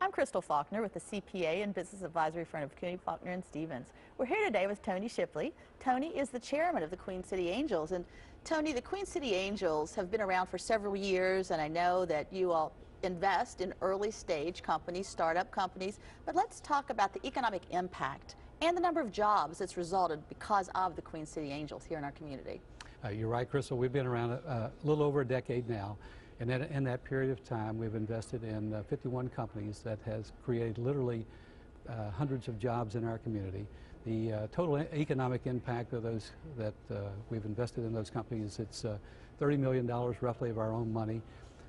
I'm Crystal Faulkner with the CPA and Business Advisory Firm of Cooney, Faulkner and Stevens. We're here today with Tony Shipley. Tony is the chairman of the Queen City Angels. And Tony, the Queen City Angels have been around for several years, and I know that you all invest in early stage companies, startup companies. But let's talk about the economic impact and the number of jobs that's resulted because of the Queen City Angels here in our community. You're right, Crystal. We've been around a little over a decade now. And in that period of time, we've invested in 51 companies that has created literally hundreds of jobs in our community. The total economic impact of those that we've invested in those companies, it's $30 million roughly of our own money.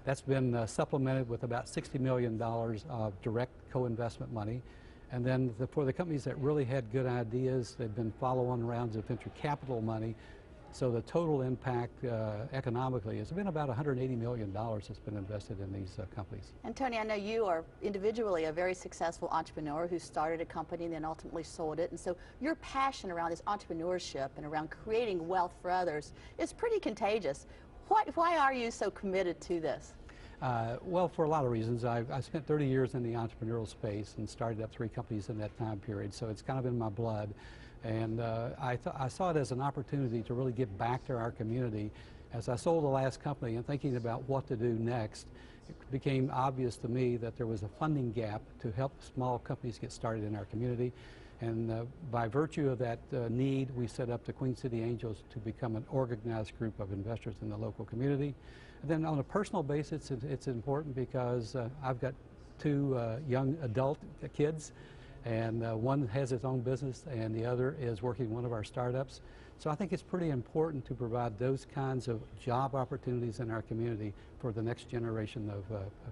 That's been supplemented with about $60 million of direct co-investment money. And then for the companies that really had good ideas, they've been follow-on rounds of venture capital money. So the total impact economically has been about $180 million that's been invested in these companies. And Tony, I know you are individually a very successful entrepreneur who started a company and then ultimately sold it. And so your passion around this entrepreneurship and around creating wealth for others is pretty contagious. Why are you so committed to this? Well, for a lot of reasons. I spent 30 years in the entrepreneurial space and started up 3 companies in that time period, so it's kind of in my blood. And I saw it as an opportunity to really give back to our community. As I sold the last company and thinking about what to do next, it became obvious to me that there was a funding gap to help small companies get started in our community. And by virtue of that need, we set up the Queen City Angels to become an organized group of investors in the local community. And then on a personal basis, it's important because I've got 2 young adult kids, and one has his own business and the other is working one of our startups. So I think it's pretty important to provide those kinds of job opportunities in our community for the next generation of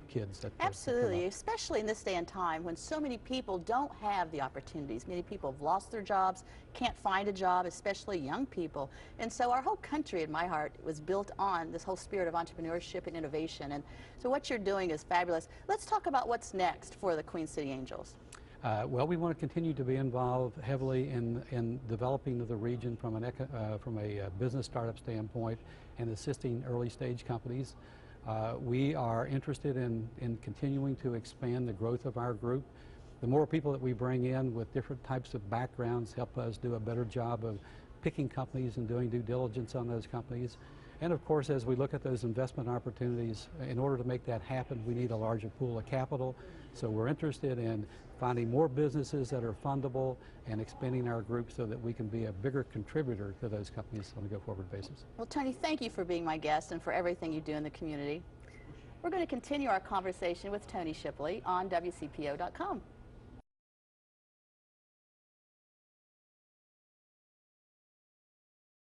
kids. Absolutely, especially in this day and time when so many people don't have the opportunities. Many people have lost their jobs, can't find a job, especially young people. And so our whole country, in my heart, was built on this whole spirit of entrepreneurship and innovation. And so what you're doing is fabulous. Let's talk about what's next for the Queen City Angels. Well, we want to continue to be involved heavily in developing the region from a business startup standpoint and assisting early stage companies. We are interested in continuing to expand the growth of our group. The more people that we bring in with different types of backgrounds help us do a better job of picking companies and doing due diligence on those companies. And of course, as we look at those investment opportunities, in order to make that happen, we need a larger pool of capital. So we're interested in finding more businesses that are fundable and expanding our group so that we can be a bigger contributor to those companies on a go-forward basis. Well, Tony, thank you for being my guest and for everything you do in the community. We're going to continue our conversation with Tony Shipley on WCPO.com.